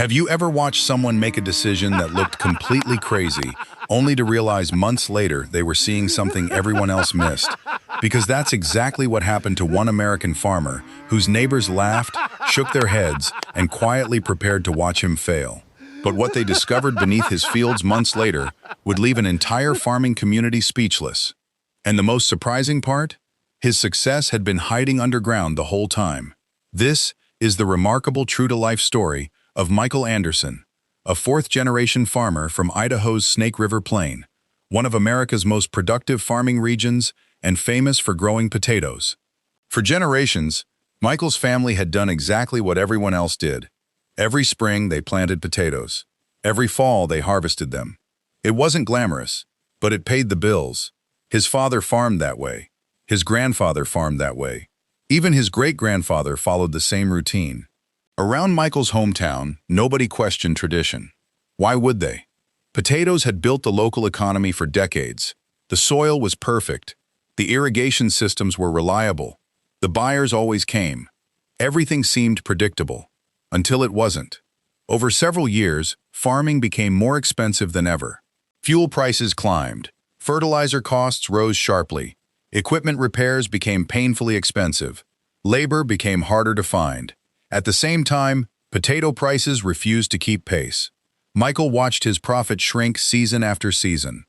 Have you ever watched someone make a decision that looked completely crazy, only to realize months later they were seeing something everyone else missed? Because that's exactly what happened to one American farmer whose neighbors laughed, shook their heads, and quietly prepared to watch him fail. But what they discovered beneath his fields months later would leave an entire farming community speechless. And the most surprising part? His success had been hiding underground the whole time. This is the remarkable true-to-life story of Michael Anderson, a fourth-generation farmer from Idaho's Snake River Plain, one of America's most productive farming regions and famous for growing potatoes. For generations, Michael's family had done exactly what everyone else did. Every spring, they planted potatoes. Every fall, they harvested them. It wasn't glamorous, but it paid the bills. His father farmed that way. His grandfather farmed that way. Even his great-grandfather followed the same routine. Around Michael's hometown, nobody questioned tradition. Why would they? Potatoes had built the local economy for decades. The soil was perfect. The irrigation systems were reliable. The buyers always came. Everything seemed predictable. Until it wasn't. Over several years, farming became more expensive than ever. Fuel prices climbed. Fertilizer costs rose sharply. Equipment repairs became painfully expensive. Labor became harder to find. At the same time, potato prices refused to keep pace. Michael watched his profit shrink season after season.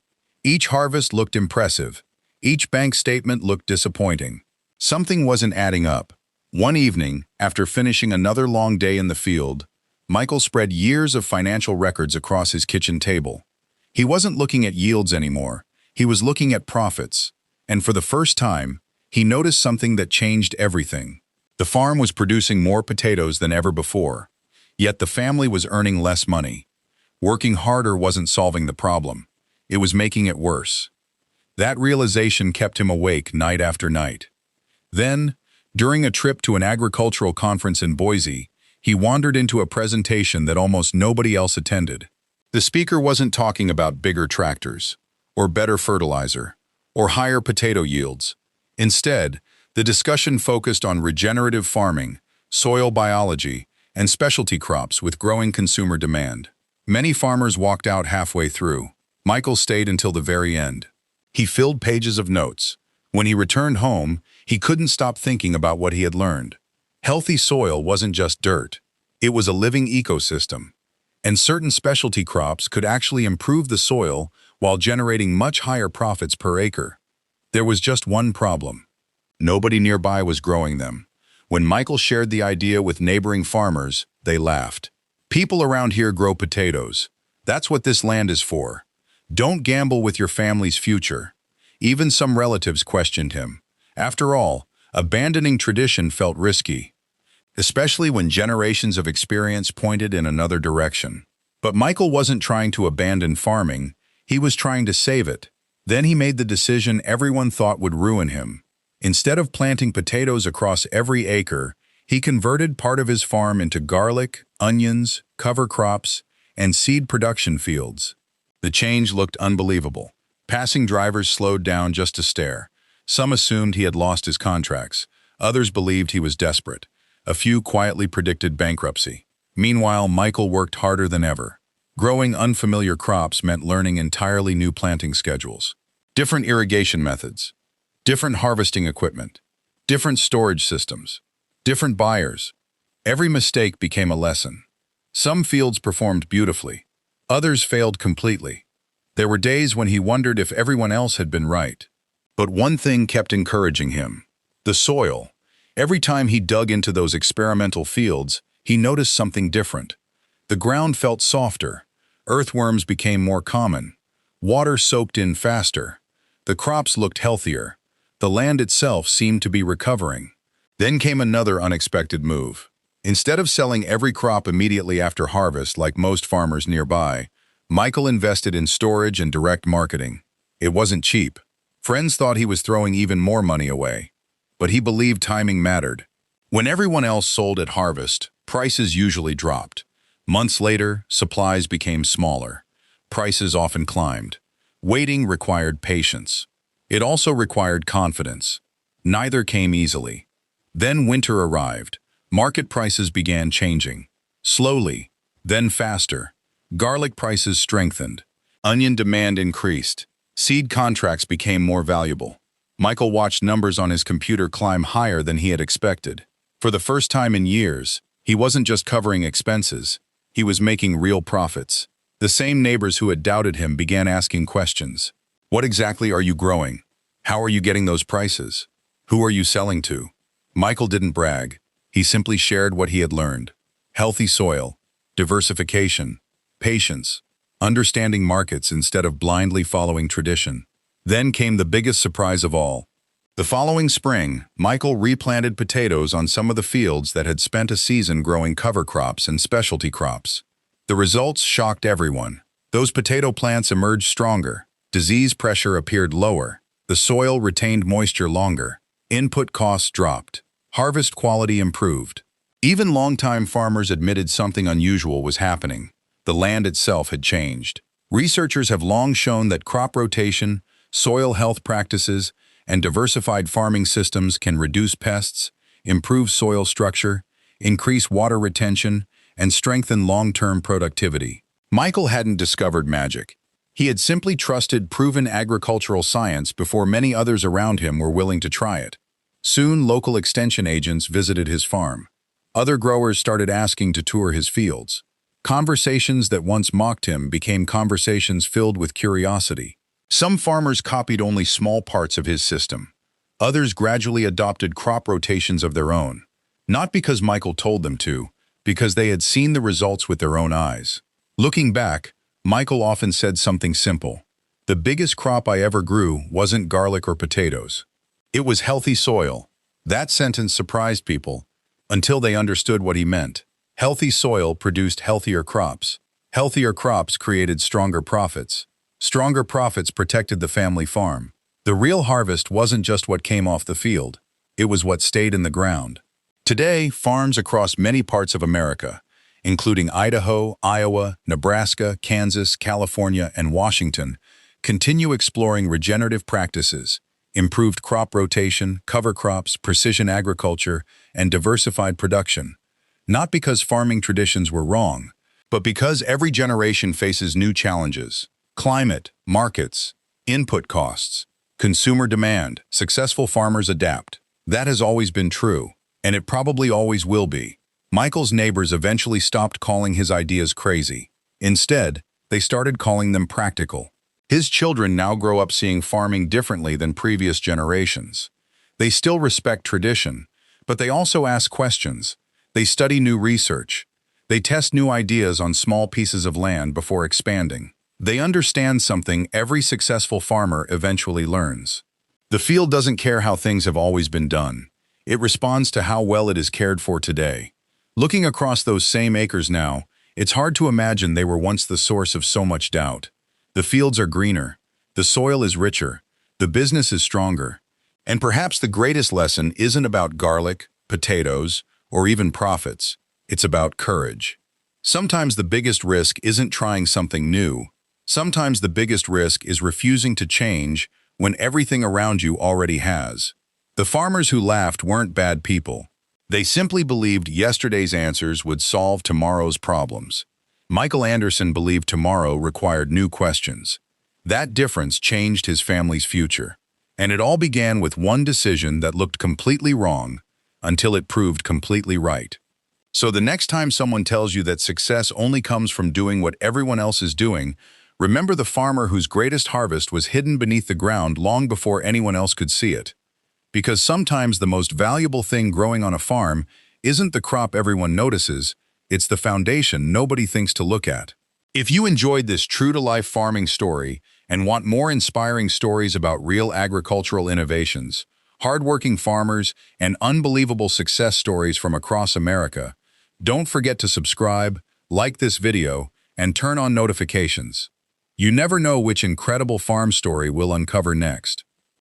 Each harvest looked impressive. Each bank statement looked disappointing. Something wasn't adding up. One evening, after finishing another long day in the field, Michael spread years of financial records across his kitchen table. He wasn't looking at yields anymore. He was looking at profits. And for the first time, he noticed something that changed everything. The farm was producing more potatoes than ever before, yet the family was earning less money. Working harder wasn't solving the problem. It was making it worse. That realization kept him awake night after night. Then, during a trip to an agricultural conference in Boise, he wandered into a presentation that almost nobody else attended. The speaker wasn't talking about bigger tractors, or better fertilizer, or higher potato yields. Instead, the discussion focused on regenerative farming, soil biology, and specialty crops with growing consumer demand. Many farmers walked out halfway through. Michael stayed until the very end. He filled pages of notes. When he returned home, he couldn't stop thinking about what he had learned. Healthy soil wasn't just dirt. It was a living ecosystem. And certain specialty crops could actually improve the soil while generating much higher profits per acre. There was just one problem. Nobody nearby was growing them. When Michael shared the idea with neighboring farmers, they laughed. People around here grow potatoes. That's what this land is for. Don't gamble with your family's future. Even some relatives questioned him. After all, abandoning tradition felt risky, especially when generations of experience pointed in another direction. But Michael wasn't trying to abandon farming. He was trying to save it. Then he made the decision everyone thought would ruin him. Instead of planting potatoes across every acre, he converted part of his farm into garlic, onions, cover crops, and seed production fields. The change looked unbelievable. Passing drivers slowed down just to stare. Some assumed he had lost his contracts. Others believed he was desperate. A few quietly predicted bankruptcy. Meanwhile, Michael worked harder than ever. Growing unfamiliar crops meant learning entirely new planting schedules. Different irrigation methods. Different harvesting equipment. Different storage systems. Different buyers. Every mistake became a lesson. Some fields performed beautifully. Others failed completely. There were days when he wondered if everyone else had been right. But one thing kept encouraging him. The soil. Every time he dug into those experimental fields, he noticed something different. The ground felt softer. Earthworms became more common. Water soaked in faster. The crops looked healthier. The land itself seemed to be recovering. Then came another unexpected move. Instead of selling every crop immediately after harvest like most farmers nearby, Michael invested in storage and direct marketing. It wasn't cheap. Friends thought he was throwing even more money away. But he believed timing mattered. When everyone else sold at harvest, prices usually dropped. Months later, supplies became smaller. Prices often climbed. Waiting required patience. It also required confidence. Neither came easily. Then winter arrived. Market prices began changing. Slowly, Then faster. Garlic prices strengthened. Onion demand increased. Seed contracts became more valuable. Michael watched numbers on his computer climb higher than he had expected. For the first time in years, he wasn't just covering expenses, he was making real profits. The same neighbors who had doubted him began asking questions. What exactly are you growing? How are you getting those prices? Who are you selling to? Michael didn't brag. He simply shared what he had learned. Healthy soil, diversification, patience, understanding markets instead of blindly following tradition. Then came the biggest surprise of all. The following spring, Michael replanted potatoes on some of the fields that had spent a season growing cover crops and specialty crops. The results shocked everyone. Those potato plants emerged stronger. Disease pressure appeared lower. The soil retained moisture longer. Input costs dropped. Harvest quality improved. Even longtime farmers admitted something unusual was happening. The land itself had changed. Researchers have long shown that crop rotation, soil health practices, and diversified farming systems can reduce pests, improve soil structure, increase water retention, and strengthen long-term productivity. Michael hadn't discovered magic. He had simply trusted proven agricultural science before many others around him were willing to try it. Soon, local extension agents visited his farm. Other growers started asking to tour his fields. Conversations that once mocked him became conversations filled with curiosity. Some farmers copied only small parts of his system. Others gradually adopted crop rotations of their own. Not because Michael told them to, because they had seen the results with their own eyes. Looking back, Michael often said something simple. The biggest crop I ever grew wasn't garlic or potatoes. It was healthy soil. That sentence surprised people, until they understood what he meant. Healthy soil produced healthier crops. Healthier crops created stronger profits. Stronger profits protected the family farm. The real harvest wasn't just what came off the field. It was what stayed in the ground. Today, farms across many parts of America, including Idaho, Iowa, Nebraska, Kansas, California, and Washington, continue exploring regenerative practices, improved crop rotation, cover crops, precision agriculture, and diversified production. Not because farming traditions were wrong, but because every generation faces new challenges. Climate, markets, input costs, consumer demand. Successful farmers adapt. That has always been true, and it probably always will be. Michael's neighbors eventually stopped calling his ideas crazy. Instead, they started calling them practical. His children now grow up seeing farming differently than previous generations. They still respect tradition, but they also ask questions. They study new research. They test new ideas on small pieces of land before expanding. They understand something every successful farmer eventually learns. The field doesn't care how things have always been done. It responds to how well it is cared for today. Looking across those same acres now, it's hard to imagine they were once the source of so much doubt. The fields are greener, the soil is richer, the business is stronger. And perhaps the greatest lesson isn't about garlic, potatoes, or even profits. It's about courage. Sometimes the biggest risk isn't trying something new. Sometimes the biggest risk is refusing to change when everything around you already has. The farmers who laughed weren't bad people. They simply believed yesterday's answers would solve tomorrow's problems. Michael Anderson believed tomorrow required new questions. That difference changed his family's future. And it all began with one decision that looked completely wrong until it proved completely right. So the next time someone tells you that success only comes from doing what everyone else is doing, remember the farmer whose greatest harvest was hidden beneath the ground long before anyone else could see it. Because sometimes the most valuable thing growing on a farm isn't the crop everyone notices, it's the foundation nobody thinks to look at. If you enjoyed this true-to-life farming story and want more inspiring stories about real agricultural innovations, hardworking farmers, and unbelievable success stories from across America, don't forget to subscribe, like this video, and turn on notifications. You never know which incredible farm story we'll uncover next.